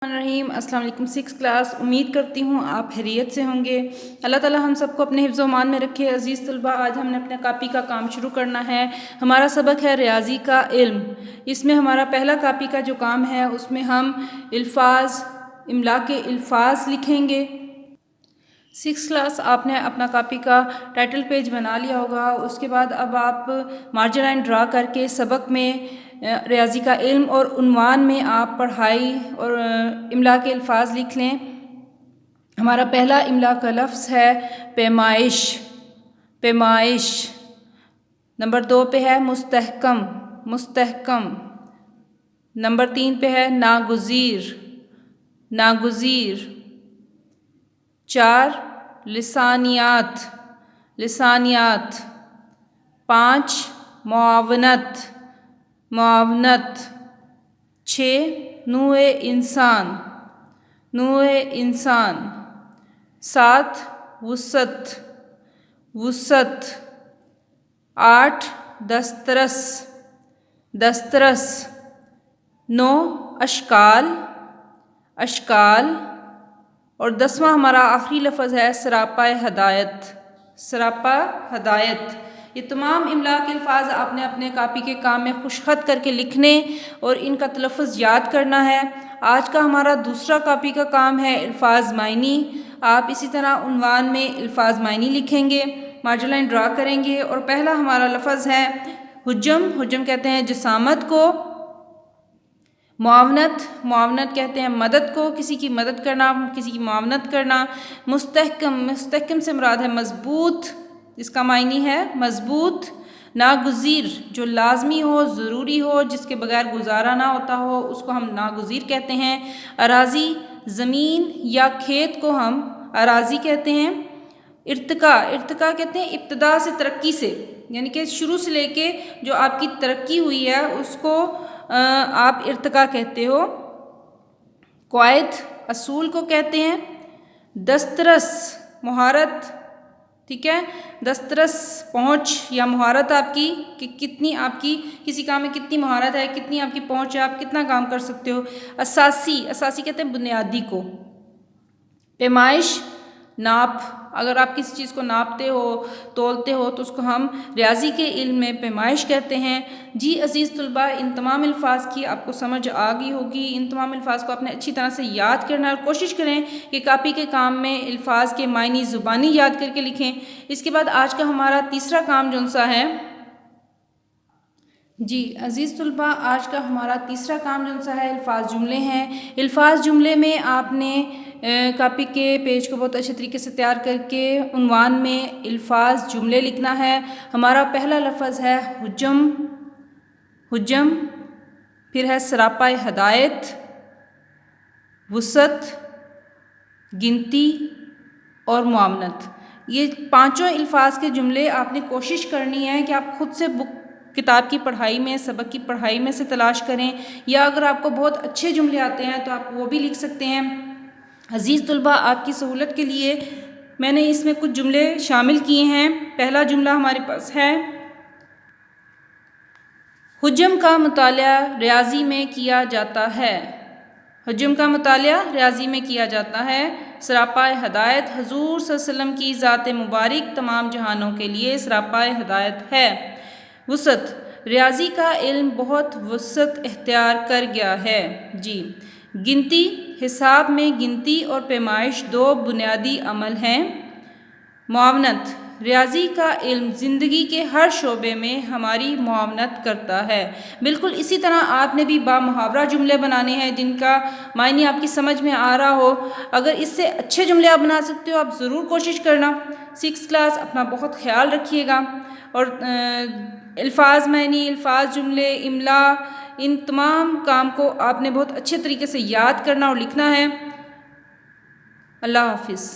رحیم السلام علیکم 6 کلاس امید کرتی ہوں آپ خیریت سے ہوں گے۔ اللہ تعالیٰ ہم سب کو اپنے حفظ و امان میں رکھے۔ عزیز طلباء، آج ہم نے اپنے کاپی کا کام شروع کرنا ہے۔ ہمارا سبق ہے ریاضی کا علم۔ اس میں ہمارا پہلا کاپی کا جو کام ہے اس میں ہم الفاظ، املا کے الفاظ لکھیں گے۔ 6 کلاس آپ نے اپنا کاپی کا ٹائٹل پیج بنا لیا ہوگا۔ اس کے بعد اب آپ مارجن لائن ڈرا کر کے سبق میں ریاضی کا علم اور عنوان میں آپ پڑھائی اور املا کے الفاظ لکھ لیں۔ ہمارا پہلا املا کا لفظ ہے پیمائش، پیمائش۔ نمبر 2 پہ ہے مستحکم، مستحکم۔ نمبر 3 پہ ہے ناگزیر، ناگزیر۔ 4 لسانیات، لسانیات۔ 5 معاونت، معاونت۔ 6 نوع انسان، نوع انسان۔ 7 وسعت، وسعت۔ 8 دسترس، دسترس۔ 9 اشکال، اشکال۔ اور 10واں ہمارا آخری لفظ ہے سراپا ہدایت، سراپا ہدایت۔ یہ تمام املا کے الفاظ آپ نے اپنے کاپی کے کام میں خوش خط کر کے لکھنے اور ان کا تلفظ یاد کرنا ہے۔ آج کا ہمارا دوسرا کاپی کا کام ہے الفاظ معنی۔ آپ اسی طرح عنوان میں الفاظ معنی لکھیں گے، مارجن لائن ڈرا کریں گے اور پہلا ہمارا لفظ ہے حجم، حجم کہتے ہیں جسامت کو۔ معاونت، معاونت کہتے ہیں مدد کو، کسی کی مدد کرنا، کسی کی معاونت کرنا۔ مستحکم، مستحکم سے مراد ہے مضبوط، اس کا معنی ہے مضبوط۔ ناگزیر، جو لازمی ہو، ضروری ہو، جس کے بغیر گزارا نہ ہوتا ہو، اس کو ہم ناگزیر کہتے ہیں۔ اراضی، زمین یا کھیت کو ہم اراضی کہتے ہیں۔ ارتقاء، ارتقاء کہتے ہیں ابتدا سے، ترقی سے، یعنی کہ شروع سے لے کے جو آپ کی ترقی ہوئی ہے اس کو آپ ارتقاء کہتے ہو۔ قواعد، اصول کو کہتے ہیں۔ دسترس، مہارت، ٹھیک ہے، دسترس پہنچ یا مہارت آپ کی کہ کتنی آپ کی کسی کام میں کتنی مہارت ہے، کتنی آپ کی پہنچ ہے، آپ کتنا کام کر سکتے ہو۔ اساسی، اساسی کہتے ہیں بنیادی کو۔ پیمائش، ناپ، اگر آپ کسی چیز کو ناپتے ہو، تولتے ہو تو اس کو ہم ریاضی کے علم میں پیمائش کہتے ہیں۔ جی عزیز طلباء، ان تمام الفاظ کی آپ کو سمجھ آ گئی ہوگی۔ ان تمام الفاظ کو آپ نے اچھی طرح سے یاد کرنا ہے اور کوشش کریں کہ کاپی کے کام میں الفاظ کے معنی زبانی یاد کر کے لکھیں۔ اس کے بعد آج کا ہمارا تیسرا کام جون سا ہے، جی عزیز طلباء، آج کا ہمارا تیسرا کام جون سا ہے الفاظ جملے ہیں۔ الفاظ جملے میں آپ نے کاپی کے پیج کو بہت اچھے طریقے سے تیار کر کے عنوان میں الفاظ جملے لکھنا ہے۔ ہمارا پہلا لفظ ہے حجم، حجم۔ پھر ہے سراپا ہدایت، وسعت، گنتی اور معاونت۔ یہ پانچوں الفاظ کے جملے آپ نے کوشش کرنی ہے کہ آپ خود سے کتاب کی پڑھائی میں، سبق کی پڑھائی میں سے تلاش کریں، یا اگر آپ کو بہت اچھے جملے آتے ہیں تو آپ وہ بھی لکھ سکتے ہیں۔ عزیز طلباء، آپ کی سہولت کے لیے میں نے اس میں کچھ جملے شامل کیے ہیں۔ پہلا جملہ ہمارے پاس ہے، حجم کا مطالعہ ریاضی میں کیا جاتا ہے۔ حجم کا مطالعہ ریاضی میں کیا جاتا ہے۔ سراپا ہدایت، حضور صلی اللہ علیہ وسلم کی ذات مبارک تمام جہانوں کے لیے سراپا ہدایت ہے۔ وسعت، ریاضی کا علم بہت وسعت اختیار کر گیا ہے۔ جی گنتی، حساب میں گنتی اور پیمائش دو بنیادی عمل ہیں۔ معاونت، ریاضی کا علم زندگی کے ہر شعبے میں ہماری معاونت کرتا ہے۔ بالکل اسی طرح آپ نے بھی بامحاورہ جملے بنانے ہیں جن کا معنی آپ کی سمجھ میں آ رہا ہو۔ اگر اس سے اچھے جملے آپ بنا سکتے ہو آپ ضرور کوشش کرنا۔ 6 کلاس اپنا بہت خیال رکھیے گا اور الفاظ معنی، الفاظ جملے، املا، ان تمام کام کو آپ نے بہت اچھے طریقے سے یاد کرنا اور لکھنا ہے۔ اللہ حافظ۔